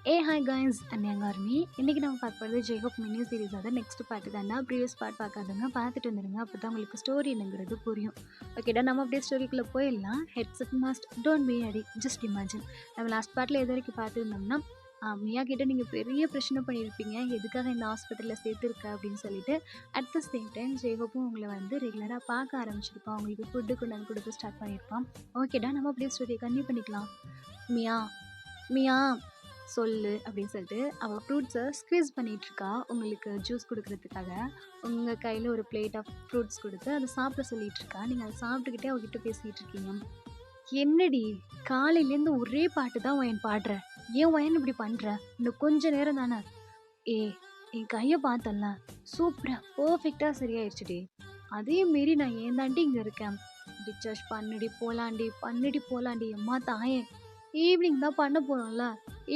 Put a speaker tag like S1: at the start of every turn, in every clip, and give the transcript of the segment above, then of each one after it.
S1: Hi guys அன்னியாங்க army. இன்றைக்கி நம்ம பார்க்க போகிறது ஜெய்ஹோப் மினி சீரிஸ். அதை நெக்ஸ்ட் பார்ட்டு தானே. ப்ரீவியஸ் பார்ட் பார்க்காதவங்க பார்த்துட்டு வந்துடுங்க. அப்போ தான் உங்களுக்கு ஸ்டோரி என்னங்கிறது புரியும். ஓகேடா, நம்ம அப்படியே ஸ்டோரிக்குள்ளே போயிடலாம். ஹெட்செட் மாஸ்ட் டோன்ட் பி அடி ஜஸ்ட் இமேஜின். நம்ம லாஸ்ட் பார்ட்டில் எது வரைக்கும் பார்த்துருந்தோம்னா, மியா கிட்ட நீங்கள் பெரிய பிரச்சனை பண்ணியிருப்பீங்க, எதுக்காக இந்த ஹாஸ்பிட்டலில் சேர்த்துருக்க அப்படின்னு சொல்லிட்டு. அட் த சேம் டைம் ஜெய்ஹோப்பும் உங்களை வந்து ரெகுலராக பார்க்க ஆரம்பிச்சிருப்பான். உங்களுக்கு ஃபுட்டு கொண்டு வந்து கொடுக்க ஸ்டார்ட் பண்ணியிருப்பான். ஓகேடா, நம்ம அப்படியே ஸ்டோரியை கன்டினியூ பண்ணிக்கலாம். மியா மியா சொல்லு அப்படின்னு சொல்லிட்டு அவள் ஃப்ரூட்ஸை ஸ்க்வீஸ் பண்ணிகிட்ருக்கா. உங்களுக்கு ஜூஸ் கொடுக்குறதுக்காக உங்கள் கையில் ஒரு பிளேட் ஆஃப் ஃப்ரூட்ஸ் கொடுத்து அதை சாப்பிட சொல்லிகிட்ருக்கா. நீங்கள் அதை சாப்பிட்டுக்கிட்டே அவகிட்ட பேசிகிட்டு இருக்கீங்க. என்னடி காலையிலேருந்து ஒரே பாட்டு தான் ஒயன் பாடுற, ஏன் ஒயன் இப்படி பண்ணுற, இன்னும் கொஞ்ச நேரம் தானே. என் கையை பார்த்தல, சூப்பராக பர்ஃபெக்டாக சரியாயிடுச்சுடி. அதே மாரி நான் ஏன் தாண்டி இங்கே இருக்கேன். டிஸ்சார்ஜ் பண்ணிடி போலாண்டி அம்மா தாயே. ஈவினிங் தான் பண்ண போகிறோம்ல,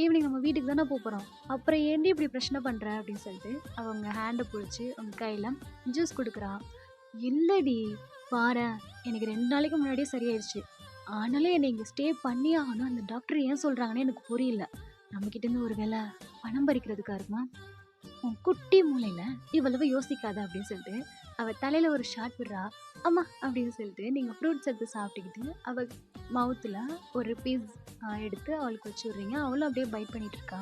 S1: ஈவினிங் நம்ம வீட்டுக்கு தானே போகிறோம், அப்புறம் ஏன்டி இப்படி பிரச்சனை பண்ணுற அப்படின்னு சொல்லிட்டு அவங்க ஹேண்டை பிடிச்சி உங்கள் கையில் ஜூஸ் கொடுக்குறா. இல்லடி பாரு, எனக்கு 2 நாளைக்கு முன்னாடியே சரியாயிடுச்சு. ஆனாலும் என்னை இங்கே ஸ்டே பண்ணி ஆகணும் அந்த டாக்டர் ஏன் சொல்கிறாங்கன்னு எனக்கு புரியல. நம்மக்கிட்டேருந்து ஒரு வேளை பணம் பறிக்கிறதுக்காக இருக்குமா? உன் குட்டி மூளையில் இவ்வளவு யோசிக்காத அப்படின்னு சொல்லிட்டு அவள் தலையில் ஒரு ஷாட் விடுறா. அம்மா அப்படின்னு சொல்லிட்டு நீங்கள் ஃப்ரூட்ஸ் எடுத்து சாப்பிட்டுக்கிட்டு அவள் மவுத்தில் ஒரு பீஸ் எடுத்து அவளுக்கு வச்சு விட்றீங்க. அவளும் அப்படியே பைட் பண்ணிகிட்டு இருக்கா.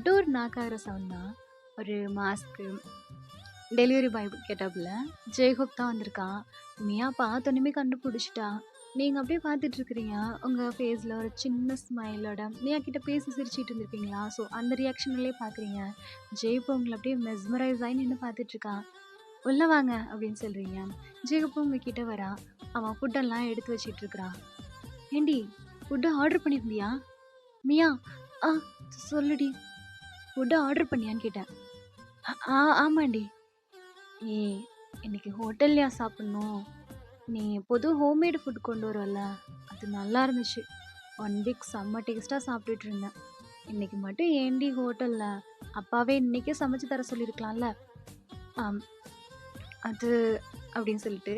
S1: டோர் நாக் ஆகிற சவுண்ட் தான். ஒரு மாஸ்க்கு டெலிவரி பாய் கெட்டப்பில் ஜெய்ஹோப் தான் வந்திருக்கான். மியா பார்த்தோன்னே கண்டுபிடிச்சிட்டா. நீங்கள் அப்படியே பார்த்துட்ருக்குறீங்க. உங்கள் ஃபேஸில் ஒரு சின்ன ஸ்மைலோட மியா கிட்ட பேசி சிரிச்சிட்டு இருந்திருப்பீங்களா, ஸோ அந்த ரியாக்ஷன்லேயே பார்க்குறீங்க. ஜெய்ஹோப் உங்களை அப்படியே மெஸ்மரைஸ் ஆகி நின்று பார்த்துட்ருக்கான். உள்ளே வாங்க அப்படின்னு சொல்கிறீங்க. ஜெய்ஹோப் உங்கள் கிட்ட வரா. அவன் ஃபுட்டெல்லாம் எடுத்து வச்சிட்ருக்குறான். ஏண்டி ஃபுட்டு ஆர்டர் பண்ணியிருந்தியா? மியா சொல்லுடி, ஃபுட்டு ஆர்டர் பண்ணியான்னு கேட்டேன். ஆமாண்டி. இன்னைக்கு ஹோட்டல்லையா சாப்பிட்ணும்? நீ எப்போதும் ஹோம்மேடு ஃபுட் கொண்டு வரல, அது நல்லா இருந்துச்சு. 1 வீக் செம்ம டேஸ்ட்டாக சாப்பிட்டுட்டு இருந்தேன். இன்றைக்கி மட்டும் ஏண்டி ஹோட்டலில்? அப்பாவே இன்றைக்கே சமைச்சு தர சொல்லியிருக்கலாம்ல. அது அப்படின்னு சொல்லிட்டு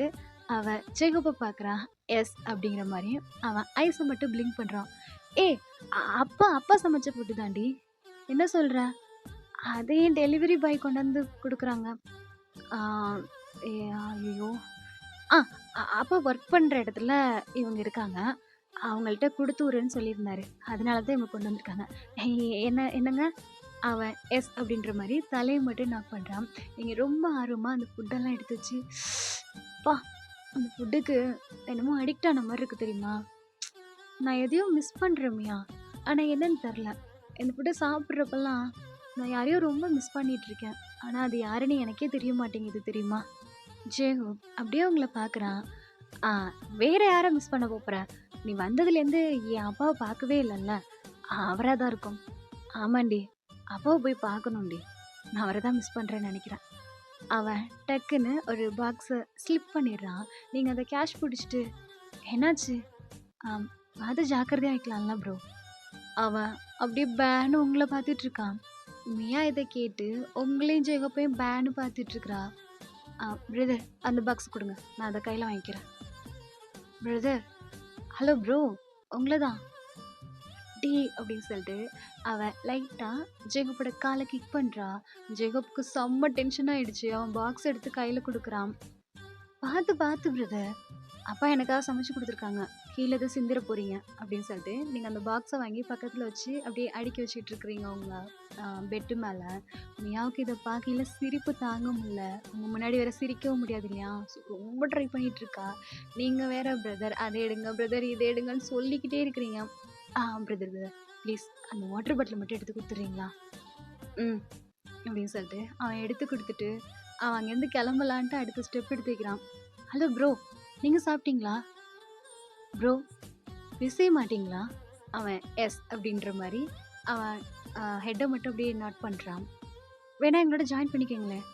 S1: அவன் ஜெய்ஹோப்பை பார்க்குறான். எஸ் அப்படிங்கிற மாதிரி அவன் ஐஸை மட்டும் பிளிங்க் பண்ணுறான். அப்பா சமைச்ச ஃபுட்டு தாண்டி. என்ன சொல்கிற? அதையும் டெலிவரி பாய் கொண்டு வந்து கொடுக்குறாங்க. ஐயோ அப்பா ஒர்க் பண்ணுற இடத்துல இவங்க இருக்காங்க, அவங்கள்ட்ட கொடுத்து விடுன்னு சொல்லியிருந்தாரு, அதனால தான் இவங்க கொண்டு வந்திருக்காங்க. என்னங்க? அவன் எஸ் அப்படின்ற மாதிரி தலையை மட்டும் நாக் பண்ணுறான். நீங்கள் ரொம்ப ஆர்வமாக அந்த ஃபுட்டெல்லாம் எடுத்து வச்சு, அப்பா அந்த ஃபுட்டுக்கு என்னமோ அடிக்ட் ஆன மாதிரி இருக்குது தெரியுமா. நான் எதையும் மிஸ் பண்ணுறேன்மியா, ஆனால் என்னன்னு தெரில. இந்த ஃபுட்டை சாப்பிட்றப்பெல்லாம் நான் யாரையும் ரொம்ப மிஸ் பண்ணிகிட்ருக்கேன், ஆனால் அது யாருன்னு எனக்கே தெரிய மாட்டேங்குது தெரியுமா. ஜெய்ஹோப் அப்படியே உங்களை பார்க்குறான். வேற யாரை மிஸ் பண்ண போகிற? நீ வந்ததுலேருந்து என் அப்பாவை பார்க்கவே இல்லைல்ல, அவராக தான் இருக்கும். ஆமாண்டி, அப்பாவை போய் பார்க்கணுண்டி, நான் அவரை தான் மிஸ் பண்ணுறேன்னு நினைக்கிறேன். அவன் டக்குன்னு ஒரு பாக்ஸை ஸ்லிப் பண்ணிடுறான். நீங்கள் அதை கேஷ் பிடிச்சிட்டு, என்னாச்சு? அது ஜாக்கிரதையாக ஆகிக்கலாம்ல ப்ரோ. அவன் அப்படியே பேனு உங்களை பார்த்துட்ருக்கான். மியா இதை கேட்டு உங்களையும் ஜெய்ஹோப்பையும் பேனு பார்த்துட்ருக்குறா. பிரதர் அந்த பாக்ஸ் கொடுங்க, நான் அதை கையில் வாங்கிக்கிறேன். பிரதர், ஹலோ ப்ரோ, உங்களை தான் டி அப்படின்னு சொல்லிட்டு அவன் லைட்டாக ஜெய்ஹோப்போட காலை கிக் பண்ணுறா. ஜெய்ஹோப்புக்கு செம்ம டென்ஷன் ஆகிடுச்சு. அவன் பாக்ஸ் எடுத்து கையில் கொடுக்குறான். பார்த்து பிரதர், அப்பா எனக்காக சமைச்சு கொடுத்துருக்காங்க, கீழே எதுவும் சிந்திர போகிறீங்க அப்படின்னு சொல்லிட்டு நீங்கள் அந்த பாக்ஸை வாங்கி பக்கத்தில் வச்சு அப்படியே அடுக்கி வச்சுட்டு இருக்கிறீங்க உங்கள் பெட்டு மேலே. மியாவுக்கு இதை பார்க்கல சிரிப்பு தாங்க முடியல. உங்கள் முன்னாடி வேற சிரிக்கவும் முடியாது இல்லையா, ஸோ ரொம்ப ட்ரை பண்ணிகிட்ருக்கா. நீங்கள் வேற பிரதர் அதை எடுங்க, பிரதர் இதை எடுங்கன்னு சொல்லிக்கிட்டே இருக்கிறீங்க. பிரதர் ப்ளீஸ் அந்த வாட்டர் பாட்டில் மட்டும் எடுத்து கொடுத்துட்றீங்களா? அப்படின்னு சொல்லிட்டு அவன் எடுத்து கொடுத்துட்டு அவன் அங்கேருந்து கிளம்பலான்ட்டு அடுத்த ஸ்டெப் எடுத்து வைக்கிறான். ஹலோ ப்ரோ, நீங்கள் சாப்பிட்டீங்களா? ப்ரோ பேசவே மாட்டிங்களா? அவன் எஸ் அப்படின்ற மாதிரி அவன் ஹெட்டை மட்டும் அப்படியே நாட் பண்ணுறான். வேணா எங்களோட ஜாயின் பண்ணிக்கோங்களேன்.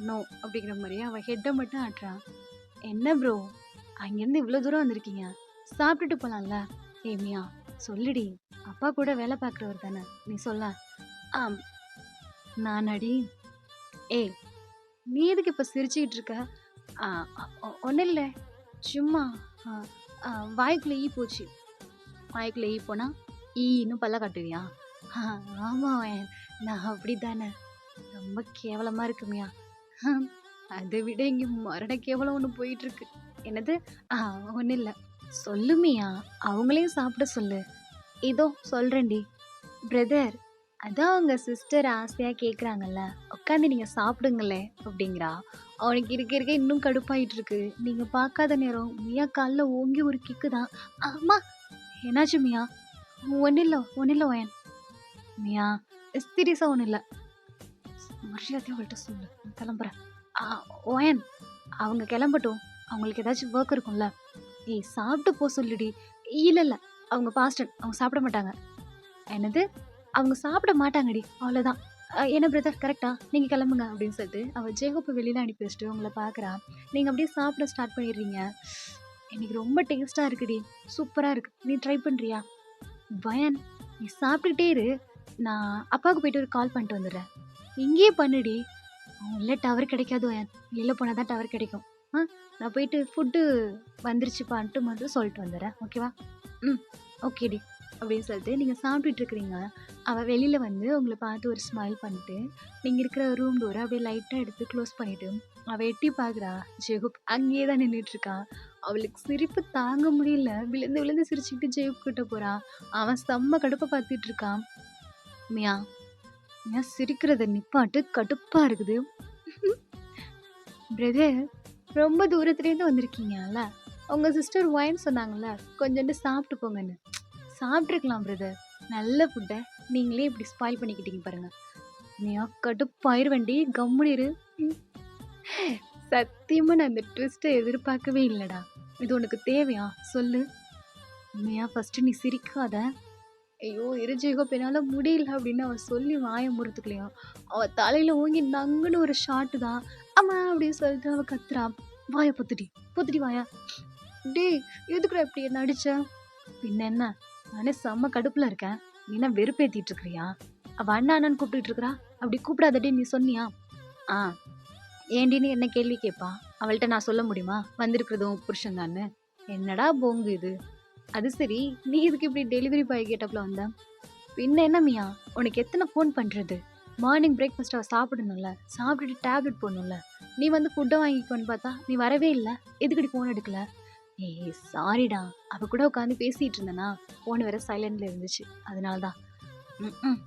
S1: நோ அப்படிங்கிற மாதிரி அவன் ஹெட்டை மட்டும் ஆட்டுறான். என்ன ப்ரோ, அங்கேருந்து இவ்வளோ தூரம் வந்திருக்கீங்க, சாப்பிட்டுட்டு போகலாம்ல. ஏமியா சொல்லுடி, அப்பா கூட வேலை பார்க்குறவர் தானே, நீ சொல்ல. நானடி. நீ எதுக்கு இப்போ சிரிச்சுக்கிட்டு இருக்க? ஒன்றும் இல்லை, சும்மா வாய்க்குள்ளே ஈ போச்சு. வாய்க்குள்ளே ஈ போனால் ஈன்னு பல்ல காட்டுவியா? ஆ, ஆமா ஒயன். நான் அப்படித்தானே. ரொம்ப கேவலமா இருக்கு மியா. ஹம், அதை விட இங்க மரண கேவலம் ஒண்ணு போயிட்டு இருக்கு. என்னது? ஆ, ஒண்ணும் இல்ல. சொல்லு மியா. அவங்களையும் சாப்பிட சொல்லு. இதோ சொல்றேன்டி. பிரதர், அதான் உங்க சிஸ்டர் ஆசையா கேக்குறாங்கல்ல, உட்காந்து நீங்க சாப்பிடுங்களே அப்படிங்கிறா. அவனுக்கு இருக்க இருக்க இன்னும் கடுப்பாயிட்டு இருக்கு. நீங்க பார்க்காத நேரம் மியா கால்ல ஓங்கி ஒரு கிக்கு தான். அம்மா, என்னாச்சு மியா? ஒன்னும் இல்ல ஒயன். மியா, சீரியஸா ஒன்றும் இல்லை. மரியாதையா அவள்கிட்ட சொல்லு, நான் கிளம்புறேன். ஆ, ஓயன், அவங்க கிளம்பட்டும். அவங்களுக்கு ஏதாச்சும் ஒர்க் இருக்கும்ல. ஏய், சாப்பிட்டு போ சொல்லுடி. இல்ல இல்ல, அவங்க பாஸ்டன், அவங்க சாப்பிட மாட்டாங்க. என்னது? அவங்க சாப்பிட மாட்டாங்கடி, அவ்வளோதான். என்ன பிரதர், கரெக்டா? நீங்க கிளம்புங்க அப்படின்னு சொல்லிட்டு அவ ஜேகோப்பை வெளியில அனுப்பி வச்சுட்டு உங்களை பார்க்குறா. நீங்க அப்படியே சாப்பிட ஸ்டார்ட் பண்ணிடுறீங்க. இன்னைக்கு ரொம்ப டேஸ்டா இருக்குடி, சூப்பரா இருக்கு. நீ ட்ரை பண்றியா? பயன், நீ சாப்பிட்டுக்கிட்டே இரு. நான் அப்பாவுக்கு போயிட்டு ஒரு கால் பண்ணிட்டு வந்துடுறேன். இங்கேயே பண்ணுடி. உள்ள டவர் கிடைக்காது வயன். வெளில போனால் தான் டவர் கிடைக்கும். ஆ, நான் போயிட்டு ஃபுட்டு வந்துருச்சுப்பான்ட்டு மட்டும் சொல்லிட்டு வந்துடுறேன். ஓகேவா? ம், ஓகேடி அப்படின்னு சொல்லிட்டு நீங்கள் சாப்பிட்டுட்டு இருக்கிறீங்க. அவள் வெளியில் வந்து உங்களை பார்த்து ஒரு ஸ்மைல் பண்ணிட்டு நீங்கள் இருக்கிற ரூம் டோரை அப்படியே லைட்டாக எடுத்து க்ளோஸ் பண்ணிவிட்டு அவள் எட்டி பார்க்குறா. ஜெகுப் அங்கேயே தான் நின்றுட்டுருக்கான். அவளுக்கு சிரிப்பு தாங்க முடியல. விழுந்து விழுந்து சிரிச்சுக்கிட்டு ஜெகுப் கிட்ட போகிறான். அவன் செம்ம கடுப்பை பார்த்துட்டு இருக்கான். மியா, மியா சிரிக்கிறத நிப்பாட்டு, கடுப்பா இருக்குது. பிரதர், ரொம்ப தூரத்துலேருந்து வந்திருக்கீங்கல்ல, உங்க சிஸ்டர் ஒயின் சொன்னாங்கல்ல, கொஞ்சோண்டு சாப்பிட்டு போங்கன்னு. சாப்பிட்ருக்கலாம் பிரதர். நல்ல ஃபுட்டை நீங்களே இப்படி ஸ்பாயில் பண்ணிக்கிட்டீங்க பாருங்க. மியா கடுப்பாயிருவண்டி, கம்முனிரு. சத்தியமா நான் இந்த ட்விஸ்ட்டை எதிர்பார்க்கவே இல்லைடா. இது உனக்கு தேவையா சொல்லு. மியா ஃபர்ஸ்ட் நீ சிரிக்காத. ஐயோ எரிஜேகோ என்னால முடியல அப்படின்னு அவ சொல்லி வாய முறுத்துக்கலையும் அவ தலையில ஓங்கி நங்குன்னு ஒரு ஷாட்டு தான். அம்மா அப்படின்னு சொல்லிட்டு அவ கத்துறா. வாய பொத்துட்டி, பொத்துட்டி வாயா. டேய், எதுக்குடா இப்படி என்ன அடிச்ச? பின்ன என்ன, நானே செம்ம கடுப்புல இருக்கேன். நீ என்ன வெறுப்பேத்திட்டு இருக்கிறியா? அவ அண்ணா அண்ணன் கூப்பிட்டு இருக்கிறா. அப்படி கூப்பிடாதடி நீ சொன்னியா? ஆ, ஏண்டின்னு என்ன கேள்வி கேட்பா? அவள்கிட்ட நான் சொல்ல முடியுமா வந்திருக்கிறதும் புருஷன் தான்னு? என்னடா போங்கு இது. அது சரி, நீ இதுக்கு இப்படி டெலிவரி பாய் கேட்டப்ல வந்த? பின்ன என்ன மியா, உனக்கு எத்தனை ஃபோன் பண்றது? மார்னிங் பிரேக்ஃபாஸ்ட் அவள் சாப்பிடணும்ல, சாப்பிட்டுட்டு டேப்லெட் போடணும்ல. நீ வந்து ஃபுட்டை வாங்கிக்கோன்னு பார்த்தா நீ வரவே இல்லை. எதுக்கடி ஃபோன் எடுக்கல? ஏய் சாரிடா, அவ கூட உட்காந்து பேசிட்டு இருந்தேனா, ஃபோன் வேற சைலண்ட்ல இருந்துச்சு. அதனால தான். ம்,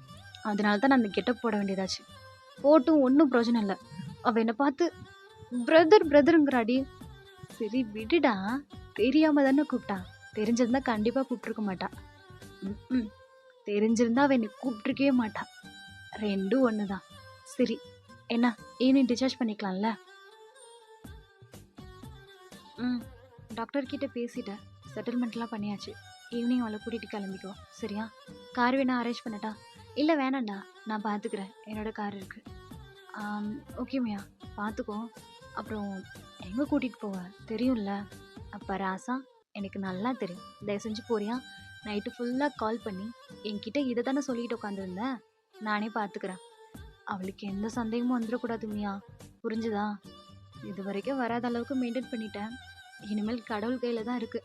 S1: அதனால தான் நான் அந்த கெட்டப் போட வேண்டியதாச்சு. போட்டும் ஒன்றும் பிரயோஜனம் இல்லை. அவ என்னை பார்த்து பிரதர் பிரதருங்கிறாடி. சரி விடுடா, தெரியாம தானே கூப்பிட்டா. தெரிஞ்சிருந்தா கண்டிப்பா கூப்பிட்டுருக்க மாட்டா. ம், தெரிஞ்சிருந்தா அவ என்னை கூப்பிட்டுருக்கவே மாட்டா. ரெண்டும் ஒண்ணுதான். சரி, என்ன ஈவினிங் டிஸ்சார்ஜ் பண்ணிக்கலாம்ல? ம், டாக்டர் கிட்ட பேசிட்டேன். செட்டில்மெண்ட்லாம் பண்ணியாச்சு. ஈவினிங் அவளை கூட்டிட்டு கிளம்பிக்கோ, சரியா? கார் வேணா அரேஞ்ச் பண்ணட்டா? இல்லை வேணாண்டா, நான் பார்த்துக்கிறேன். என்னோட கார் இருக்கு. ஓகே மியா, பார்த்துக்கோ. அப்புறம் எங்கே கூட்டிகிட்டு போவ தெரியும்ல? அப்போ ராசா, எனக்கு நல்லா தெரியும். தயவு செஞ்சு போறியா? நைட்டு ஃபுல்லாக கால் பண்ணி என்கிட்ட இதை தானே சொல்லிட்டு உட்காந்துருந்தேன். நானே பார்த்துக்கிறேன். அவளுக்கு எந்த சந்தேகமும் வந்துடக்கூடாது மியா, புரிஞ்சுதா? இது வரைக்கும் வராத அளவுக்கு மெயின்டைன் பண்ணிட்டேன். இனிமேல் கடவுள் கையில் தான் இருக்கு.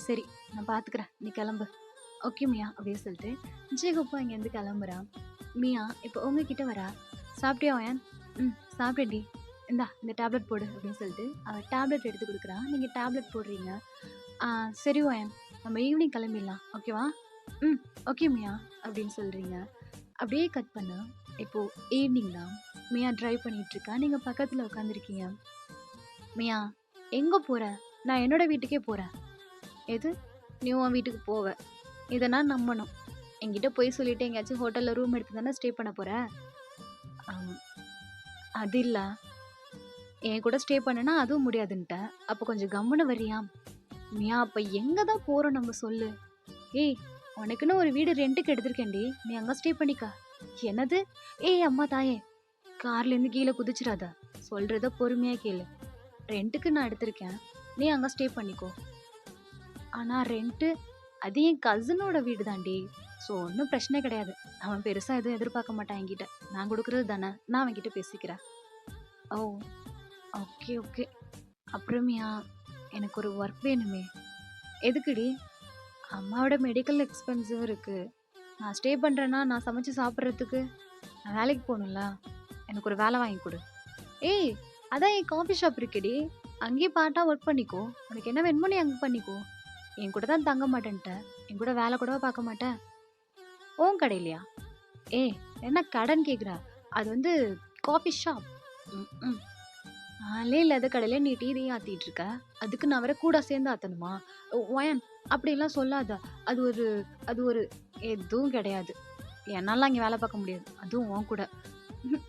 S1: சரி, நான் பார்த்துக்கிறேன். நீ கிளம்பு. ஓகே மியா அப்படின்னு சொல்லிட்டு ஜெகப்பா இங்கேருந்து கிளம்புறான். மியா இப்போ உங்ககிட்ட வரா. சாப்பிட்டியா ஒயன்? ம், சாப்பிட்டேன்டி. இந்தா இந்த டேப்லெட் போடு அப்படின்னு சொல்லிட்டு அவள் டேப்லெட் எடுத்து கொடுக்குறா. நீங்கள் டேப்லெட் போடுறீங்க. சரி ஒயன், நம்ம ஈவினிங் கிளம்பிடலாம், ஓகேவா? ம், ஓகே மியா அப்படின்னு சொல்கிறீங்க. அப்படியே கட் பண்ண இப்போது ஈவினிங் தான். மியா ட்ரைவ் பண்ணிகிட்ருக்கா. நீங்கள் பக்கத்தில் உட்காந்துருக்கீங்க. மியா, எங்கே போகிற? நான் என்னோட வீட்டுக்கே போகிறேன். எது? நீ உன் வீட்டுக்கு போவ? இதை நான் நம்பணும். என்கிட்ட போய் சொல்லிட்டு எங்கேயாச்சும் ஹோட்டலில் ரூம் எடுத்து தானே ஸ்டே பண்ண போகிற? அது இல்லை, என் கூட ஸ்டே பண்ணனா அதுவும் முடியாதுன்ட்ட. அப்போ கொஞ்சம் கம்முன்னு வரியா? மியா, அப்போ எங்கே தான் போகிறோம் நம்ம சொல்லு. ஏய், உனக்குன்னு ஒரு வீடு ரெண்ட்டுக்கு எடுத்திருக்கேன்டி, நீ அங்கே ஸ்டே பண்ணிக்க. என்னது? ஏய் அம்மா தாயே, கார்லேருந்து கீழே குதிச்சிடாத. சொல்கிறத பொறுமையாக கேளு. ரெண்ட்டுக்கு நான் எடுத்திருக்கேன், நீ அங்கே ஸ்டே பண்ணிக்கோ. ஆனால் ரெண்ட்டு அது என் கசினோட வீடு தாண்டி. ஸோ ஒன்றும் பிரச்சனை கிடையாது. அவன் பெருசாக எதுவும் எதிர்பார்க்க மாட்டான் என்கிட்ட. நான் கொடுக்குறது தானே, நான் அவன்கிட்ட பேசிக்கிறேன். ஓ, ஓகே ஓகே. அப்புறமையா, எனக்கு ஒரு ஒர்க் வேணுமே. எதுக்குடி? அம்மாவோட மெடிக்கல் எக்ஸ்பென்ஸும் இருக்குது. நான் ஸ்டே பண்றேன்னா நான் சமைச்சு சாப்பிட்றதுக்கு நான் வேலைக்கு போகணும்ல. எனக்கு ஒரு வேலை வாங்கி கொடு. ஏய், அதான் என் காஃபி ஷாப் இருக்கேடி. அங்கேயே பார்ட்டா ஒர்க் பண்ணிக்கோ. உனக்கு என்ன வேணுமோ நீ அங்க பண்ணிக்கோ. என் கூட தான் தங்க மாட்டேன்ட்ட. என் கூட வேலை கூடவா பார்க்க மாட்டேன். உன் கடையிலயா? ஏய், என்ன கடன் கேக்குற? அது வந்து காஃபி ஷாப். ம். ஆளே இல்லாத கடையில நீ டீ ஆத்திட்டு இருக்க. அதுக்கு நான் வேற கூட சேர்ந்து ஆத்தணுமா? ஒயன் அப்படிலாம் சொல்லாத. அது ஒரு அது ஒரு எதுவும் கிடையாது. என்னால அங்க வேலை பார்க்க முடியாது. அதுவும் உன் கூட. ம்ஹும்.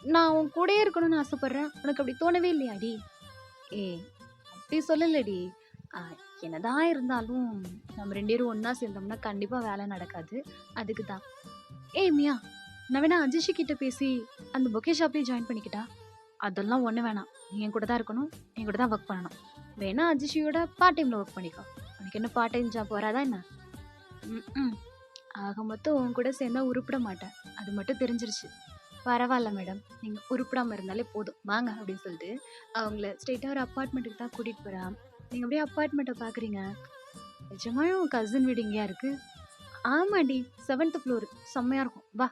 S1: நான் உன் கூடயே இருக்கணும்னு ஆசைப்படுறேன். உனக்கு அப்படி தோணவே இல்லையாடி? ஏய், அப்படி சொல்லலடி. ஆ, என்னதான் இருந்தாலும் நம்ம 2 பேரும் ஒண்ணா சேர்ந்தோம்னா கண்டிப்பா வேலை நடக்காது. அதுக்கு தான். ஏய் மியா, நான் வேணா அஜிஷி கிட்ட பேசி அந்த பொக்கே ஷாப்லயே ஜாயின் பண்ணிக்கிட்டா? அதெல்லாம் ஒண்ணு வேணாம். நீ என் கூட தான் இருக்கணும். என் கூட தான் ஒர்க் பண்ணணும். வேணா அஜிஷியோட பார்ட் டைம்ல ஒர்க் பண்ணிக்கோ. உனக்கு என்ன பார்ட் டைம் ஜாப் வராதா என்ன? ம். ஆக மொத்தம் உன் கூட சேர்ந்தா உருப்பிட மாட்டேன். அது மட்டும் தெரிஞ்சிருச்சு. பரவாயில்ல மேடம். நீங்க உருப்படாம இருந்தாலே போதும். வாங்க அப்படின்னு சொல்லிட்டு அவங்கள ஸ்ட்ரெயிட்டா ஒரு அப்பார்ட்மெண்ட்டுக்கு தான் கூட்டிட்டு போறா. நீங்க அப்படியே அப்பார்ட்மெண்ட்ட பாக்குறீங்க. நிஜமாவே உன் கசின் வீடு இங்கேயா இருக்கு? ஆமாடி, 7th ஃப்ளோர். செம்மையா இருக்கும். வா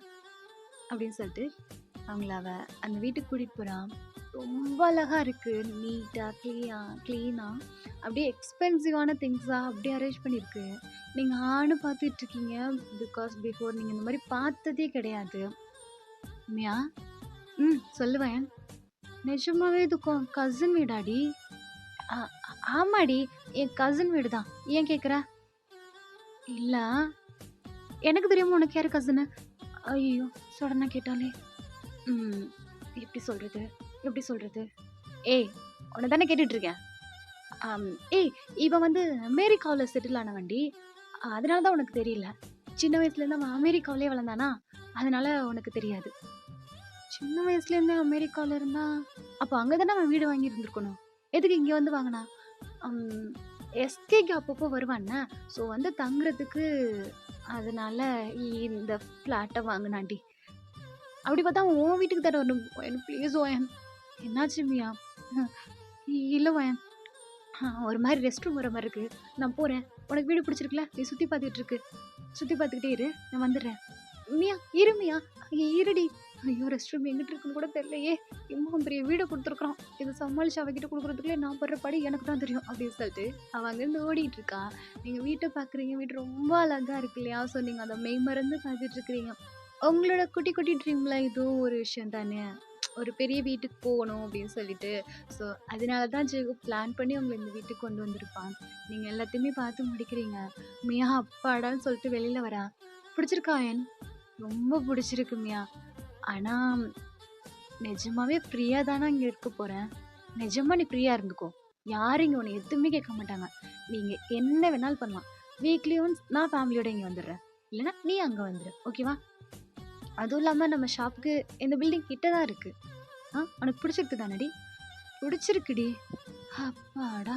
S1: அப்படின்னு சொல்லிட்டு அவங்கள அந்த வீட்டுக்கு கூட்டிட்டு போறா. ரொம்ப அழகா இருக்கு. நீட்டா, கிளீனா அப்படியே எக்ஸ்பென்சிவான திங்ஸா அப்படியே அரேஞ்ச் பண்ணியிருக்கு. நீங்க ஆன்னு பார்த்துட்டு இருக்கீங்க. பிகாஸ் பிஃபோர் நீங்க இந்த மாதிரி பார்த்ததே கிடையாது. மியா, சொல்லுவேன். நிஜமாவே இது கசின் வீடாடி? ஆ, ஆமாடி, என் கசின் வீடு தான். ஏன் கேக்குற? இல்ல, எனக்கு தெரியாம உனக்கு யாரு கசினு? ஐயோ, சடனா கேட்டாலே. ம் எப்படி சொல்றது? எப்படி சொல்றது? ஏய், உன்னை தானே கேட்டுட்டு இருக்கேன். ஆம், ஏய், இவன் வந்து அமெரிக்காவில் செட்டில் ஆனவன்டி. அதனால தான் உனக்கு தெரியல. சின்ன வயசுல இருந்து அவன் அமெரிக்காவிலே வளர்ந்தானா, அதனால உனக்கு தெரியாது. சின்ன வயசுல இருந்தே அமெரிக்கால இருந்தா அப்ப அங்கதானே அவன் வீடு வாங்கி இருந்திருக்கணும். எதுக்கு இங்க வந்து வாங்கினா? எஸ்கேக்கு அப்பப்போ வருவான்ன. ஸோ வந்து தங்குறதுக்கு அதனால இந்த ஃப்ளாட்டை வாங்கினாண்டி. அப்படி பார்த்தா அவன் உன் வீட்டுக்கு தானே வரணும். எனக்கு ப்ளீஸ் ஓயன். என்னாச்சு மியா? இல்ல ஓயன். ஒரு மாதிரி ரெஸ்ட் ரூம் வர மாதிரி இருக்கு. நான் போறேன். உனக்கு வீடு பிடிச்சிருக்குல? நீ சுத்தி பார்த்துட்டு இருக்கு. சுத்தி பார்த்துக்கிட்டே இரு. நான் வந்துடுறேன். மியா, இரு மியா. இருடி. ஐயோ, ரெஸ்ட் ரூம் எங்கிட்ட இருக்குன்னு கூட தெரியலையே. இம்மா பெரிய வீடை கொடுத்துருக்கான். இதை சமாளிச்சு அவகிட்ட கொடுக்குறதுக்குள்ளே நான் படுற படி எனக்கு தான் தெரியும் அப்படின்னு சொல்லிட்டு அவன் அங்கேருந்து ஓடிட்டு இருக்கா. நீங்க வீட்டை பாக்குறீங்க. வீடு ரொம்ப அழகா இருக்கு இல்லையா? ஸோ நீங்க அதை மெய்மறந்து பார்த்துட்டு இருக்கிறீங்க. உங்களோட குட்டி குட்டி ட்ரீம்ல இதுவும் ஒரு விஷயம் தானே. ஒரு பெரிய வீட்டுக்கு போகணும் அப்படின்னு சொல்லிட்டு. ஸோ அதனால தான் ஜெகு பிளான் பண்ணி உங்களை இந்த வீட்டுக்கு கொண்டு வந்திருப்பான். நீங்கள் எல்லாத்தையுமே பார்த்து முடிக்கிறீங்க. மியா அப்பாடான்னு சொல்லிட்டு வெளியில வரா. பிடிச்சிருக்கா என்? ரொம்ப பிடிச்சிருக்கு மியா. ஆனால் நிஜமாவே ஃப்ரீயாக தானே இங்கே இருக்க போகிறேன். நிஜமா நீ ஃப்ரீயாக இருந்துக்கோ. யாரும் இங்கே உன்னை எதுவுமே கேட்க மாட்டாங்க. நீங்கள் என்ன வேணாலும் பண்ணலாம். வீக்லி ஒன்ஸ் நான் ஃபேமிலியோட இங்கே வந்துடுறேன். இல்லைன்னா நீ அங்கே வந்துடு. ஓகேவா? அதுவும் இல்லாமல் நம்ம ஷாப்புக்கு இந்த பில்டிங் கிட்ட தான் இருக்கு. உனக்கு பிடிச்சிருக்கு தானடி? பிடிச்சிருக்குடி. அப்பாடா,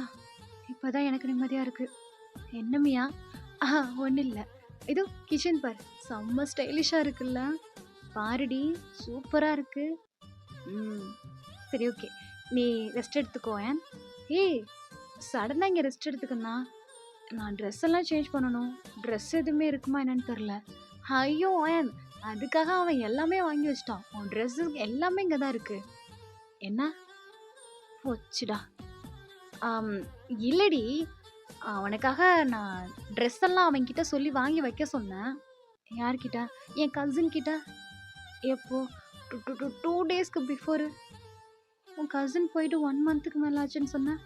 S1: இப்போதான் எனக்கு நிம்மதியாக இருக்கு. என்னமியா? ஒன்றும் இல்லை. இதோ கிச்சன் பார். செம்ம ஸ்டைலிஷாக இருக்குல்ல? பாருடி, சூப்பராக இருக்கு. சரி, ஓகே. நீ ரெஸ்ட் எடுத்துக்கோ. ஏய், சடனாக இங்கே ரெஸ்ட் எடுத்துக்கண்ணா. நான் ட்ரெஸ் எல்லாம் சேஞ்ச் பண்ணணும். ட்ரெஸ் எதுவுமே இருக்குமா என்னன்னு தெரில. ஐயோ ஏன், அதுக்காக அவன் எல்லாமே வாங்கி வச்சிட்டான். உன் ட்ரெஸ்ஸு எல்லாமே இங்கே தான் இருக்கு. என்ன போச்சுடா? இல்லடி, அவனுக்காக நான் ட்ரெஸ் எல்லாம் அவன்கிட்ட சொல்லி வாங்கி வைக்க சொன்னேன். யார்கிட்ட? என் கசின் கிட்ட. எப்போ? 2 டேஸ்க்கு பிஃபோரு. உன் கசின் போயிட்டு 1 மந்த்துக்கு மேலே ஆச்சுன்னு சொன்னேன்.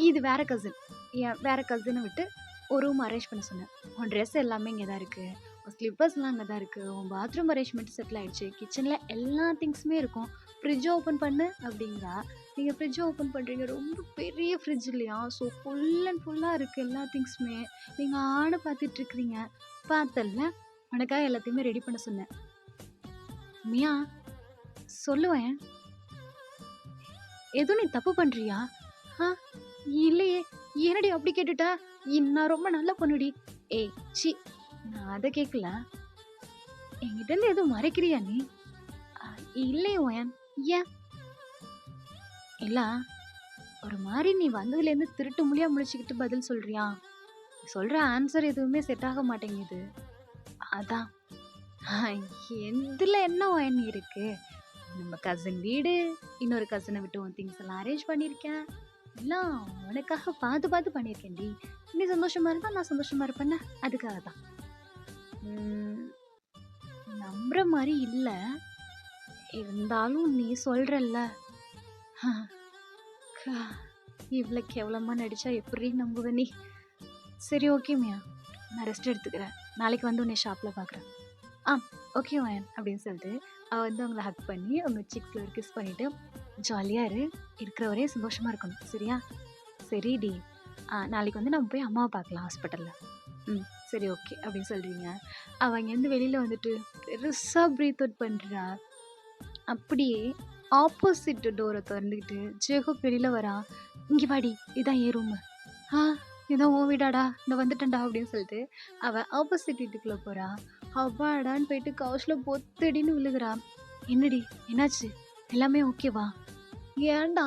S1: இது வேற கசின். வேற கசினை விட்டு ஒரு ரூம் அரேஞ்ச் பண்ண சொன்னேன். உன் ட்ரெஸ் எல்லாமே இங்கே தான் இருக்குது. உன் ஸ்லிப்பர்ஸ்லாம் அங்கே தான் இருக்குது. உன் பாத்ரூம் அரேஞ்ச்மெண்ட் செட்டில் ஆகிடுச்சு. கிச்சனில் எல்லா திங்ஸுமே இருக்கும். ஃப்ரிட்ஜை ஓப்பன் பண்ணு அப்படிங்கிறா. நீங்கள் ஃப்ரிட்ஜை ஓப்பன் பண்ணுறீங்க. ரொம்ப பெரிய ஃப்ரிட்ஜ் இல்லையா? ஸோ ஃபுல் அண்ட் ஃபுல்லாக இருக்குது எல்லா திங்ஸுமே. நீங்கள் ஆடு பார்த்துட்ருக்குறீங்க. பார்த்தல, உனக்காக எல்லாத்தையுமே ரெடி பண்ண சொன்னேன். மியா, சொல்லுவேன். எதுவும் நீ தப்பு பண்ணுறியா? இல்லையே. என்னடி அப்படி கேட்டுட்டா? நான் ரொம்ப நல்ல பொண்ணுடி. ஏய் சி, நான் அதை கேட்கல. என்கிட்ட இருந்து எதுவும் மறைக்கிறியா நீ? இல்லையே ஓயன். ஏன்? இல்ல, ஒரு மாதிரி நீ வந்ததுலேருந்து திருட்டு மொழியா முழிச்சுக்கிட்டு பதில் சொல்றியா? சொல்ற ஆன்சர் எதுவுமே செட் ஆக மாட்டேங்குது. அதான். ஆ எதுல என்ன ஒயன் இருக்கு? நம்ம கசின் வீடு, இன்னொரு கசின விட்டு உன் திங்ஸ் எல்லாம் அரேஞ்ச் பண்ணியிருக்கேன். எல்லாம் உனக்காக பார்த்து பார்த்து பண்ணியிருக்கேன்டி. நீ சந்தோஷமா இருந்தா நான் சந்தோஷமா இருப்பேன்ல. அதுக்காக தான். ம், நம்புற மாரி இல்ல. இருந்தாலும் நீ சொல்றல்ல. இவ்ளோ கேவலமா நடிச்சா எப்படி நம்புவ நீ? சரி ஓகே மியா. நான் ரெஸ்ட் எடுத்துக்கிறேன். நாளைக்கு வந்து உன்னை ஷாப்ல பார்க்குறேன். ஆ ஓகே ஒயன் அப்படின்னு சொல்லிட்டு அவ வந்து அவங்கள ஹக் பண்ணி அவங்க சிக்ஸ்ல ஒரு கிஸ் பண்ணிட்டு ஜாலியா இரு. இருக்கிற வரையும் சந்தோஷமா இருக்கணும். சரியா? சரிடி. நாளைக்கு வந்து நம்ம போய் அம்மாவை பார்க்கலாம் ஹாஸ்பிட்டல்ல. ம் சரி ஓகே அப்படின்னு சொல்றீங்க. அவ அங்கேருந்து வெளியில வந்துட்டு பெருசா பிரீத் அவுட் பண்றா. அப்படியே ஆப்போசிட் டோரை திறந்துக்கிட்டு ஜேகப் வெளியில வரான். இங்க வாடி, இதான் என் ரூமு. ஆ இதான் உன் வீடாடா, இந்த வந்துட்டேன்டா அப்படின்னு சொல்லிட்டு அவ ஆப்போசிட் வீட்டுக்குள்ள போறா. அவ்வாடான்னு போயிட்டு கவுச்ல பொத்தடின்னு விழுகுறா. என்னடி என்னாச்சு? எல்லாமே ஓகேவா? ஏன்டா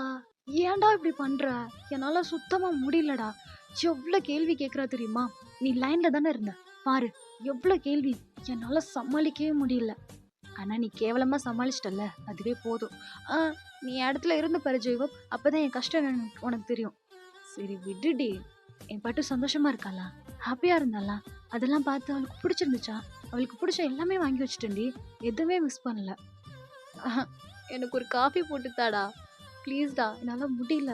S1: ஏன்டா இப்படி பண்ற? என்னால சுத்தமா முடியலடா. எவ்வளவு கேள்வி கேக்குறா தெரியுமா? நீ லைன்ல தானே இருந்த, பாரு எவ்வளவு கேள்வி. என்னால சமாளிக்கவே முடியல. ஆனா நீ கேவலமா சமாளிச்சிட்டல்ல, அதுவே போதும். ஆ நீ இடத்துல இருந்து பாரு ஜெய்வப், அப்பதான் என் கஷ்டம் உனக்கு தெரியும். சரி விடுடி. என் பாட்டு சந்தோஷமா இருக்காளா? ஹாப்பியா இருந்தாளா? அதெல்லாம் பார்த்து அவளுக்கு பிடிச்சிருந்துச்சா? அவளுக்கு பிடிச்ச எல்லாமே வாங்கி வச்சுட்டேன்டி. எதுவுமே மிஸ் பண்ணல. ஆஹா, எனக்கு ஒரு காஃபி போட்டு தாடா ப்ளீஸ்டா, என்னால முடியல.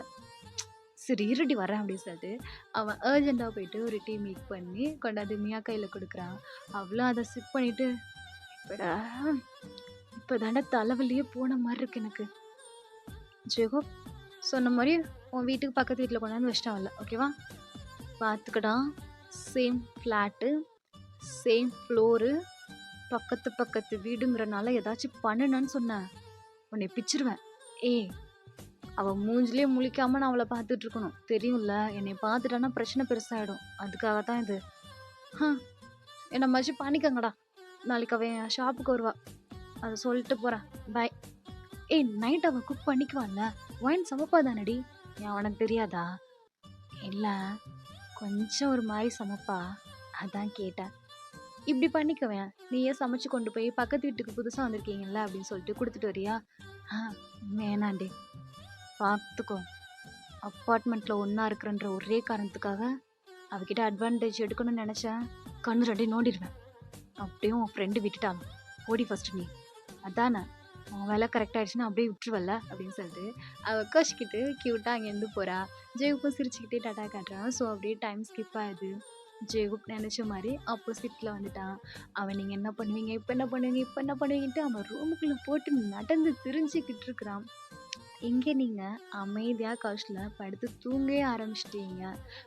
S1: சரி இருடி வரேன் அப்படின்னு சொல்லிட்டு அவன் அர்ஜென்ட்டா போயிட்டு ஒரு டீ மேக் பண்ணி கொண்டாந்து மியா கையில கொடுக்குறான். அவளும் அதை சிப் பண்ணிட்டு இப்படா இப்பதாண்டா தலைவலியே போன மாதிரி இருக்கு எனக்கு. ஜெகோ சொன்ன மாதிரி உன் வீட்டுக்கு பக்கத்து வீட்டில் கொண்டாந்து வச்சிட்டான்ல, ஓகேவா? பார்த்துக்கடா. சேம் ஃப்ளாட்டு, சேம் ஃப்ளோரு, பக்கத்து பக்கத்து வீடுங்கிறனால ஏதாச்சும் பண்ணுனேன்னு சொன்னேன், உன்னை பிச்சிருவேன். ஏய் அவ மூஞ்சிலே முழிக்காம நான் அவளை பார்த்துட்டு இருக்கணும், தெரியும்ல? என்னை பார்த்துட்டானா பிரச்சனை பெருசாயிடும். அதுக்காக தான் இது. என்ன மச்சி பண்ணிக்கங்கடா. நாளைக்கு அவன் ஷாப்புக்கு வருவா, அதை சொல்லிட்டு போறேன். பாய். ஏய் நைட் அவ குக் பண்ணிக்குவான்ல, ஒயின் சமைப்பா தானடி? ஏன் உனக்கு தெரியாதா? இல்ல கொஞ்சம் ஒரு மாதிரி சமைப்பா, அதான் கேட்டேன். இப்படி பண்ணிக்குவேன். நீயே சமைச்சு கொண்டு போய் பக்கத்து வீட்டுக்கு புதுசா வந்திருக்கீங்கல்ல அப்படின்னு சொல்லிட்டு கொடுத்துட்டு வரியா? வேணாண்டி. பார்த்துக்கோ, அப்பார்ட்மெண்ட்ல ஒன்னா இருக்கிறன்ற ஒரே காரணத்துக்காக அவகிட்ட அட்வான்டேஜ் எடுக்கணும்னு நினைச்சேன். கண்ணு ரெண்டையும் நோண்டிடுவேன். அப்படியே உன் ஃப்ரெண்டு விட்டுட்டாங்க. ஓடி ஃபர்ஸ்ட் நீ. அதானே உன் வேலை கரெக்ட் ஆயிடுச்சுன்னா அப்படியே விட்டுருவல்ல அப்படின்னு சொல்லிட்டு அவ கோச்சிக்கிட்டு கியூட்டா அங்கேருந்து போறா. ஜெயகுப்பும் சிரிச்சுக்கிட்டே டாட்டா காட்டுறான். ஸோ அப்படியே டைம் ஸ்கிப் ஆகுது. ஜெயகுப் நினைச்ச மாதிரி ஆப்போசிட்ல வந்துட்டான். அவன் நீங்க என்ன பண்ணுவீங்க, இப்ப என்ன பண்ணுவீங்க, இப்ப என்ன பண்ணுவீங்கன்ட்டு அவன் ரூமுக்குள்ள போட்டு நடந்து திரிஞ்சுக்கிட்டு இருக்கிறான். இங்க நீங்க அமைதியா கவுச்ல படுத்து தூங்கவே ஆரம்பிச்சிட்டீங்க.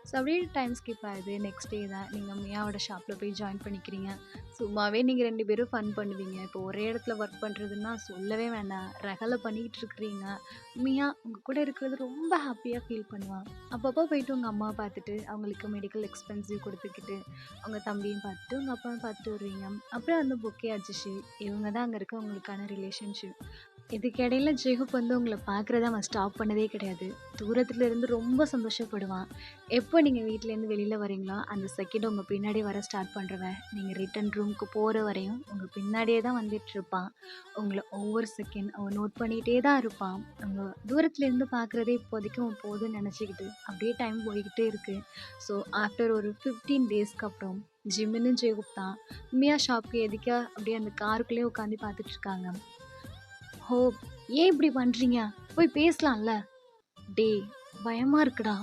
S1: ஸோ அப்படியே டைம் ஸ்கிப் ஆகுது. நெக்ஸ்ட் டே தான் நீங்க மியாவோட ஷாப்ல போய் ஜாயின் பண்ணிக்கிறீங்க. சும்மாவே நீங்க 2 பேரும் ஃபன் பண்ணுவீங்க. இப்போ ஒரே இடத்துல ஒர்க் பண்றதுன்னா சொல்லவே வேண்டாம். ரகலை பண்ணிக்கிட்டு இருக்கிறீங்க. மியா உங்க கூட இருக்கிறது ரொம்ப ஹாப்பியா ஃபீல் பண்ணுவான். அப்பப்போ போயிட்டு உங்க அம்மாவை பார்த்துட்டு அவங்களுக்கு மெடிக்கல் எக்ஸ்பென்சிவ் கொடுத்துக்கிட்டு அவங்க தம்பியும் பார்த்துட்டு உங்க அப்பாவும் பார்த்துட்டு வருவீங்க. அப்புறம் அந்த பொக்கே அஜிஷி, இவங்க தான் அங்க இருக்க உங்களுக்கான ரிலேஷன்ஷிப். இதுக்கிடையில ஜெயகுப் வந்து உங்களை பார்க்குறத அவன் ஸ்டாப் பண்ணதே கிடையாது. தூரத்துல இருந்து ரொம்ப சந்தோஷப்படுவான். எப்போ நீங்கள் வீட்டிலேருந்து வெளியில் வரீங்களோ அந்த செகண்ட் உங்கள் பின்னாடி வர ஸ்டார்ட் பண்ணுறவன் நீங்கள் ரிட்டன் ரூமுக்கு போகிற வரையும் உங்கள் பின்னாடியே தான் வந்துட்டு இருப்பான். உங்களை ஒவ்வொரு செகண்ட் அவன் நோட் பண்ணிகிட்டே தான் இருப்பான். அவங்க தூரத்துலேருந்து பார்க்குறதே இப்போதைக்கு அவன் போதும்னு நினச்சிக்கிட்டு அப்படியே டைம் போய்கிட்டே இருக்குது. ஸோ ஆஃப்டர் ஒரு 15 டேஸ்க்கு அப்புறம் ஜிம்மின்னு ஜெயகுப் தான் மியா ஷாப்க்கு எதுக்கா அப்படியே அந்த காருக்குள்ளேயே உட்காந்து பார்த்துட்டு இருக்காங்க. ஹோ ஏன் இப்படி பண்றீங்க? போய் பேசலாம்ல. டேய் பயமா இருக்குடா.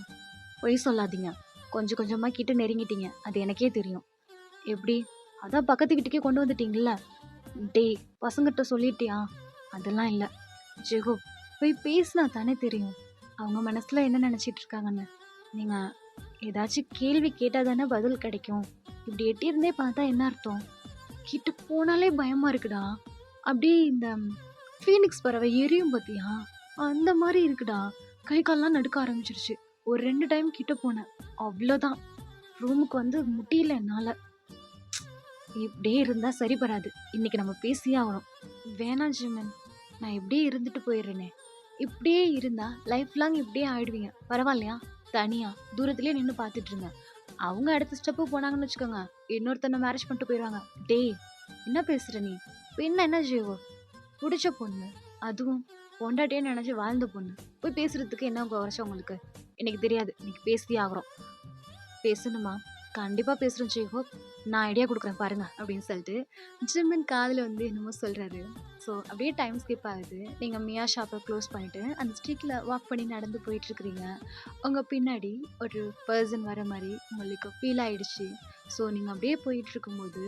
S1: பொய் சொல்லாதீங்க. கொஞ்சம் கொஞ்சமா கிட்ட நெருங்கிட்டீங்க, அது எனக்கே தெரியும். எப்படி? அதான் பக்கத்து வீட்டுக்கே கொண்டு வந்துட்டீங்கல்ல. டேய் பசங்கிட்ட சொல்லிட்டியா? அதெல்லாம் இல்லை. ஜெகோ போய் பேசினா தானே தெரியும் அவங்க மனசுல என்ன நினைச்சிட்டு இருக்காங்கன்னு. நீங்க ஏதாச்சும் கேள்வி கேட்டா தானே பதில் கிடைக்கும். இப்படி எட்டியிருந்தே பார்த்தா என்ன அர்த்தம்? கிட்ட போனாலே பயமா இருக்குடா. அப்படியே இந்த ஃபீனிக்ஸ் பறவை எரியும் பார்த்தியா, அந்த மாதிரி இருக்குடா. கை கால்லாம் நடுக்க ஆரம்பிச்சிருச்சு. ஒரு 2 டைம் கிட்ட போனேன், அவ்வளோதான். ரூமுக்கு வந்து முடியல என்னால. இப்படியே இருந்தா சரி வராது. இன்னைக்கு நம்ம பேசியே ஆகணும். வேணாம் ஜிமன், நான் இப்படியே இருந்துட்டு போயிடுறேனே. இப்படியே இருந்தா லைஃப் லாங் இப்படியே ஆயிடுவீங்க. பரவாயில்லையா? தனியா தூரத்துலேயே நின்று பார்த்துட்டு இருங்க. அவங்க அடுத்த ஸ்டெப்பு போனாங்கன்னு வச்சுக்கோங்க, இன்னொருத்தனை மேரேஜ் பண்ணிட்டு போயிருவாங்க. டேய், என்ன பேசுற நீ? பின்ன என்ன ஜீவோ? புடிச்ச பொண்ணு, அதுவும் பொண்டாட்டியே நினைச்சு வாழ்ந்த பொண்ணு, போய் பேசுறதுக்கு என்ன குறைச்ச உங்களுக்கு? எனக்கு தெரியாது, இன்னைக்கு பேசியே ஆகுறோம். பேசணுமா? கண்டிப்பா பேசுறோம் ஜெய் ஹோப். நான் ஐடியா குடுக்குறேன் பாருங்க அப்படின்னு சொல்லிட்டு ஜிம்மின் காதுல வந்து என்னமோ சொல்றாரு. ஸோ அப்படியே டைம் ஸ்கிப் ஆகுது. நீங்க மியா ஷாப்பை க்ளோஸ் பண்ணிட்டு அந்த ஸ்ட்ரீட்ல வாக் பண்ணி நடந்து போயிட்டு இருக்கிறீங்க. உங்க பின்னாடி ஒரு பர்சன் வர மாதிரி உங்களுக்கு ஃபீல் ஆயிடுச்சு. ஸோ நீங்க அப்படியே போயிட்டு இருக்கும்போது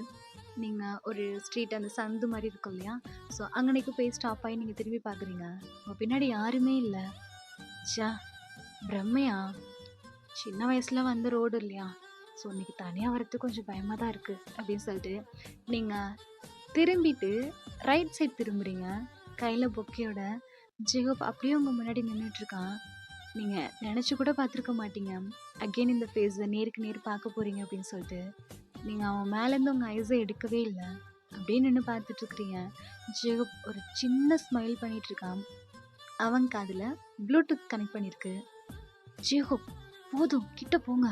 S1: நீங்க ஒரு ஸ்ட்ரீட் அந்த சந்து மாதிரி இருக்கும் இல்லையா? ஸோ அங்கனைக்கு போய் ஸ்டாப் ஆகி நீங்க திரும்பி பார்க்குறீங்க. உங்க பின்னாடி யாருமே இல்லை. ச்சே, பிரம்மையா? சின்ன வயசுல வந்த ரோடு இல்லையா? ஸோ இன்னைக்கு தனியாக வரதுக்கு கொஞ்சம் பயமாக தான் இருக்குது அப்படின்னு சொல்லிட்டு நீங்கள் திரும்பிட்டு ரைட் சைட் திரும்புறீங்க. கையில் பொக்கையோட ஜெகப் அப்படியே உங்கள் முன்னாடி நின்றுட்டுருக்கான். நீங்கள் நினச்சி கூட பார்த்துருக்க மாட்டீங்க அகெயின் இந்த ஃபேஸை நேருக்கு நேர் பார்க்க போகிறீங்க அப்படின்னு சொல்லிட்டு. நீங்கள் அவன் மேலேருந்து உங்கள் ஐஸை எடுக்கவே இல்லை, அப்படியே நின்று பார்த்துட்ருக்குறீங்க. ஜெகப் ஒரு சின்ன ஸ்மைல் பண்ணிகிட்ருக்கான். அவன் காதில் ப்ளூடூத் கனெக்ட் பண்ணியிருக்கு. ஜெகப், போதும், கிட்ட போங்க.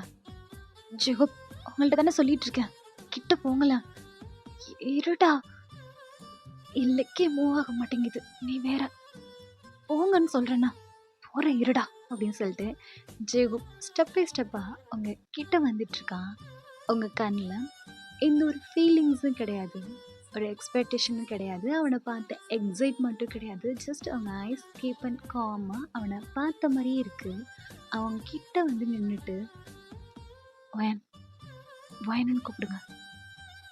S1: ஜெகப், உங்கள்ட்ட தானே சொல்லிட்டு இருக்கேன், கிட்ட போங்கள. இருடா, இல்லக்கே மூவ் ஆக மாட்டேங்குது, நீ வேற. போங்கன்னு சொல்றேன்னா போறேன், இருடா அப்படின்னு சொல்லிட்டு ஜெகப் ஸ்டெப் பை ஸ்டெப்பா அவங்க கிட்ட வந்துட்டு இருக்கான். உங்க கண்ணில் எந்த ஒரு ஃபீலிங்ஸும் கிடையாது, ஒரு எக்ஸ்பெக்டேஷனும் கிடையாது, அவனை பார்த்த எக்ஸைட்மெண்ட்டும் கிடையாது. ஜஸ்ட் அவங்க ஐஸ் கீப் அண்ட் காமாக அவனை பார்த்த மாதிரியே இருக்கு. அவங்க கிட்ட வந்து நின்றுட்டு வயன் வயனுன்னு கூப்பிடுங்க.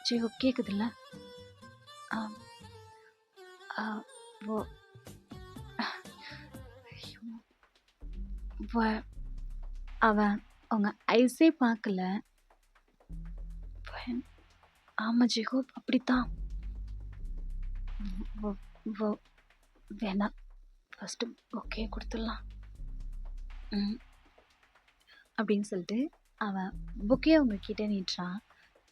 S1: ஜெயோ, கேட்குதுல்ல? அவன் அவங்க ஐஸே பார்க்கல. ஆமாம் ஜெகோ, அப்படித்தான். வேணாம், ஃபஸ்ட்டு ஓகே கொடுத்துடலாம் அப்படின்னு சொல்லிட்டு அவன் புக்கே உங்ககிட்ட நீட்டுறான்.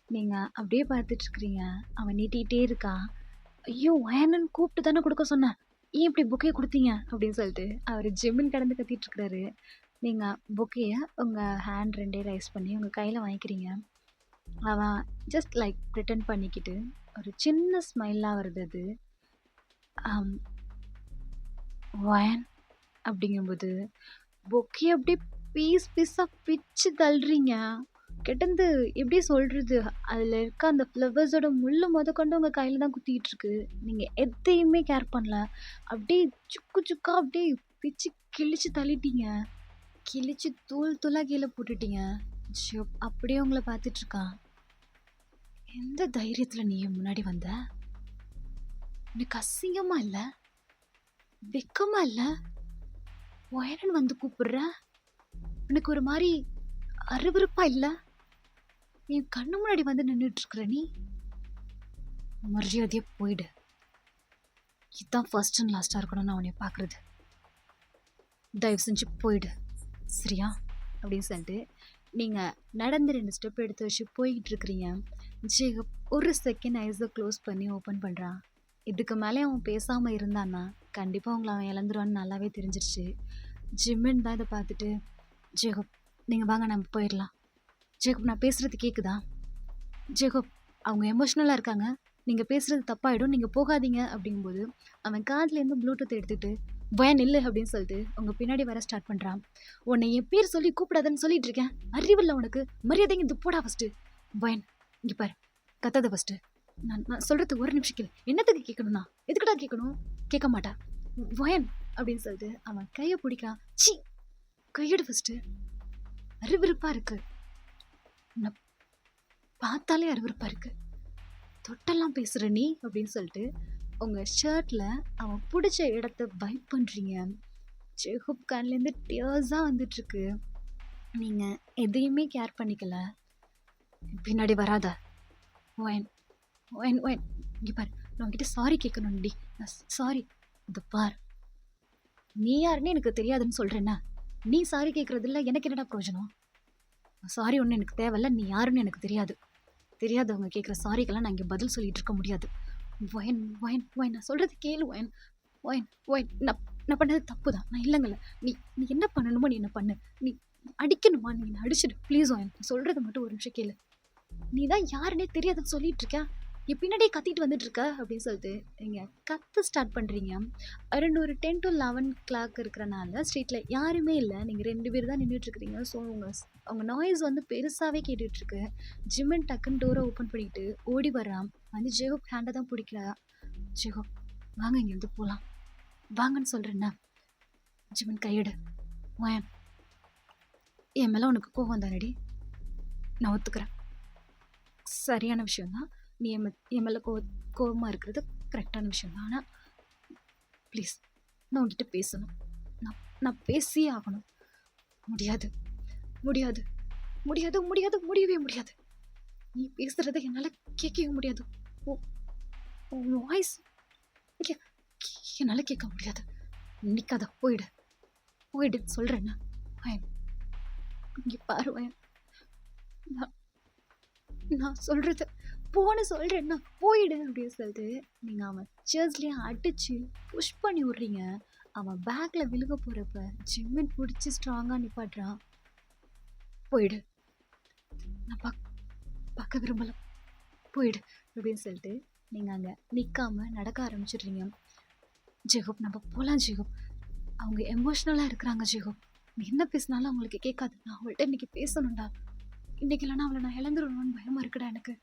S1: நீங்கள் அப்படியே பார்த்துட்ருக்குறீங்க. அவன் நீட்டிகிட்டே இருக்கான். ஐயோ, வேணுன்னு கூப்பிட்டு தானே கொடுக்க சொன்னேன், ஏன் இப்படி புக்கையை கொடுத்தீங்க அப்படின்னு சொல்லிட்டு அவர் ஜிம்மின் கடந்து கத்திட்டுருக்குறாரு. நீங்கள் புக்கையை உங்கள் ஹேண்ட் ரெண்டே ரைஸ் பண்ணி உங்கள் கையில் வாங்கிக்கிறீங்க. அவன் ஜஸ்ட் லைக் ரிட்டர்ன் பண்ணிக்கிட்டு ஒரு சின்ன ஸ்மைலாக வருது. அது வயன் அப்படிங்கும்போது பொக்கே அப்படியே பீஸ் பீஸாக பிச்சு தள்ளுறீங்க. கிட்டந்து எப்படி சொல்கிறது, அதில் இருக்க அந்த ஃப்ளவர்ஸோட முள்ளு கொண்டு உங்கள் கையில் தான் குத்திக்கிட்டு இருக்கு. நீங்கள் எதையுமே கேர் பண்ணல, அப்படியே சுக்கு சுக்கா அப்படியே பிச்சு கிழிச்சு தள்ளிட்டீங்க. கிழிச்சு தூள் தூளாக கீழே போட்டுட்டீங்க. ஜியோப் அப்படியே உங்களை பார்த்துட்ருக்கான். எந்த தைரியத்தில் நீ முன்னாடி வந்த? எனக்கு அசிங்கமாக இல்லை, வெக்கமா இல்லை? வயரன் வந்து கூப்பிடுற, எனக்கு ஒரு மாதிரி அருவருப்பா இல்லை? என் கண்ணு முன்னாடி வந்து நின்றுட்டு இருக்கிற நீ, மரியாதையா போயிடு. இதுதான் ஃபர்ஸ்ட் அண்ட் லாஸ்டாக இருக்கணும் நான் உன்னை பார்க்குறது. தயவு செஞ்சு போயிடு, சரியா அப்படின்னு சொல்லிட்டு நீங்கள் நடந்து 2 ஸ்டெப் எடுத்து வச்சு போய்கிட்டு இருக்கிறீங்க. ஜெகப் ஒரு செகண்ட் ஐஸை க்ளோஸ் பண்ணி ஓப்பன் பண்ணுறான். இதுக்கு மேலே அவன் பேசாமல் இருந்தான்னா கண்டிப்பாக அவங்கள அவன் இழந்துருவான்னு நல்லாவே தெரிஞ்சிருச்சு. ஜிம்மின் தான் இதை பார்த்துட்டு, ஜெகப் நீங்கள் வாங்க, நம்ம போயிடலாம். ஜெகப், நான் பேசுகிறது கேட்குதா? ஜெகப், அவங்க எமோஷ்னலாக இருக்காங்க, நீங்கள் பேசுகிறது தப்பாயிடும், நீங்கள் போகாதீங்க அப்படிங்கும்போது அவன் காதுலேருந்து ப்ளூடூத் எடுத்துகிட்டு வயன் இல்லை அப்படின்னு சொல்லிட்டு உங்கள் பின்னாடி வர ஸ்டார்ட் பண்ணுறான். உன்னை என் பேர் சொல்லி கூப்பிடாதன்னு சொல்லிட்டு இருக்கேன், அறிவில்லை உனக்கு? மரியாதைங்க இது போடா ஃபஸ்ட்டு. வயன், இங்கே பாரு, கத்தாத ஃபஸ்ட்டு. நான் சொல்கிறது ஒரு நிமிஷம் கேளு. என்னத்துக்கு கேட்கணும்னா? எதுக்குடா கேட்கணும்? கேட்க மாட்டேன் வயன் அப்படின்னு சொல்லிட்டு அவன் கையை பிடிக்கான். சி, கையெடு ஃபஸ்ட்டு. அருவருப்பாக இருக்கு, நான் பார்த்தாலே அருவருப்பாக இருக்கு, தொட்டெல்லாம் பேசுகிற நீ அப்படின்னு சொல்லிட்டு உங்கள் ஷர்ட்டில் அவன் பிடிச்ச இடத்த வைப் பண்ணுறீங்க. ஜெகப் கண்லேருந்து டியர்ஸாக வந்துட்டுருக்கு. நீங்கள் எதையுமே கேர் பண்ணிக்கல. பின்னாடி வராத ஒயன், ஒயன் ஒயன், இங்கே பார், நான் உங்ககிட்ட சாரி கேட்கணும்டி. சாரி, இது பார், நீ யாருன்னு எனக்கு தெரியாதுன்னு சொல்கிறேன்னா நீ சாரி கேட்குறதில்ல, எனக்கு என்னடா பிரயோஜனம்? சாரி ஒன்று எனக்கு தேவையில்ல, நீ யாருன்னு எனக்கு தெரியாது. தெரியாதவங்க கேட்குற சாரிக்கெல்லாம் நான் இங்கே பதில் சொல்லிகிட்டு இருக்க முடியாது. ஒயன் ஒயன் ஒயன், நான் சொல்கிறது கேளு ஒயன். ஒயன் ஒயன், நான் பண்ணது தப்பு தான், நான் இல்லைங்கல்ல. நீ நீ என்ன பண்ணணுமோ நீ என்ன பண்ணு. நீ அடிக்கணுமா? நீ என்ன அடிச்சிடு ப்ளீஸ் வாயன். சொல்றத மட்டும் ஒரு நிமிஷம் கேளு. நீ தான் யாருன்னே தெரியாதுன்னு சொல்லிட்டு இருக்க. என் பின்னாடியே கத்திட்டு வந்துட்டு இருக்க அப்படின்னு சொல்லிட்டு நீங்க கத்த ஸ்டார்ட் பண்றீங்க. அரௌண்ட் ஒரு 10 to 11 கிளாக் இருக்கிறனால ஸ்ட்ரீட்ல யாருமே இல்லை, நீங்க 2 பேர் தான் நின்றுட்டு இருக்கிறீங்க. ஸோ அவங்க நாய்ஸ் வந்து பெருசாவே கேட்டுட்டு இருக்கு. ஜிம்மன் டக்குன்னு டோரை ஓப்பன் பண்ணிட்டு ஓடி வர்றான். வந்து ஜேகப் ஹேண்டை தான் பிடிக்கிறா. ஜேகப் வாங்க இங்கிருந்து போலாம், வாங்கன்னு சொல்றேன்னா. ஜிம்மன் கையெடு. வாயன், என் மேல உனக்கு கோவம் தானடி, நான் ஒத்துக்கிறேன். சரியான விஷயம் தான். நீ என் மேல கோவமா இருக்கிறது கரெக்டான விஷயம் தான். ஆனால் ப்ளீஸ், நான் உன்கிட்ட பேசணும். நான் நான் பேசியே ஆகணும். முடியாது, முடியாது, முடியாது, முடியாது, முடியவே முடியாது. நீ பேசுறதை என்னால் கேட்கவே முடியாது. உன் வாய்ஸ் என்னால் கேட்க முடியாது. நிற்காத, போயிடு, போயிடு சொல்கிறேன்னா. வயன், இங்கே பாரு வயன், நான் சொல்றது போன சொல்றேன்னா போயிடு அப்படின்னு சொல்லிட்டு நீங்க அவன் சேர்ஸ்லயே அடிச்சு புஷ் பண்ணி விடுறீங்க. அவன் பேக்ல விழுக போறப்ப ஜிம்மின் பிடிச்சி ஸ்ட்ராங்கா நிப்பாட்டுறான். போயிடு, நான் பார்க்க விரும்பல, போயிடு அப்படின்னு சொல்லிட்டு நீங்க அங்க நிக்காம நடக்க ஆரம்பிச்சிடுறீங்க. ஜெகப், நம்ம போலாம் ஜெகப், அவங்க எமோஷ்னலா இருக்கிறாங்க ஜெகப், நீ என்ன பேசினாலும் அவங்களுக்கு கேட்காது. நான் அவள்கிட்ட இன்னைக்கு பேசணும்டா, இன்னைக்கு இல்லைன்னா அவளை நான் இழந்துருவேன்னு பயமா இருக்குடா எனக்கு.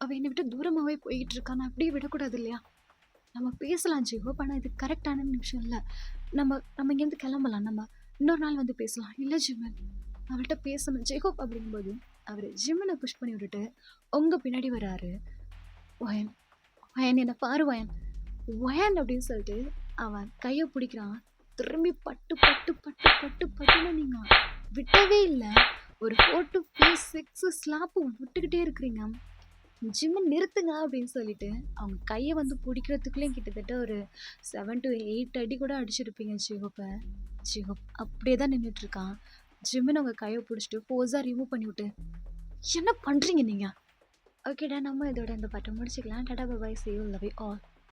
S1: அவள் என்னை விட்டு தூரமாகவே போயிட்டு இருக்கா, நான் அப்படியே விடக்கூடாது இல்லையா? நம்ம பேசலாம் ஜீவோ, ஆனால் இது கரெக்டான நிமிஷம் இல்லை. நம்ம இங்கேருந்து கிளம்பலாம், நம்ம இன்னொரு நாள் வந்து பேசலாம். இல்லை ஜிம்மன், அவள்கிட்ட பேசணும் ஜெகோப் அப்படிங்கும்போது அவர் ஜிம்மனை புஷ் பண்ணி விட்டுட்டு உங்க பின்னாடி வராரு. வயன், வயன் என்னை பாரு வயன், வயன் அப்படின்னு சொல்லிட்டு அவன் கையை பிடிக்கிறான். திரும்பி பட்டு பட்டு பட்டு பட்டு பட்டுன்னு நீங்க விட்டவே இல்லை. ஒரு 4 to 6 ஸ்லாப்பு விட்டுக்கிட்டே இருக்கிறீங்க. ஜிம்மன் நிறுத்துங்க அப்படின்னு சொல்லிட்டு அவங்க கையை வந்து பிடிக்கிறதுக்குள்ளேயும் கிட்டத்தட்ட ஒரு 7 to 8 அடி கூட அடிச்சிருப்பீங்க ஜிஹோப்பை. ஜிஹோப் அப்படியே தான் நின்றுட்டு இருக்கான். ஜிம்மன் அவங்க கையை பிடிச்சிட்டு ஃபோர்ஸாக ரிமூவ் பண்ணி விட்டு என்ன பண்ணுறீங்க நீங்கள்? ஓகேடா, நம்ம இதோட இந்த பாட்டை முடிச்சுக்கலாம். Tata, bye, see you, love you all.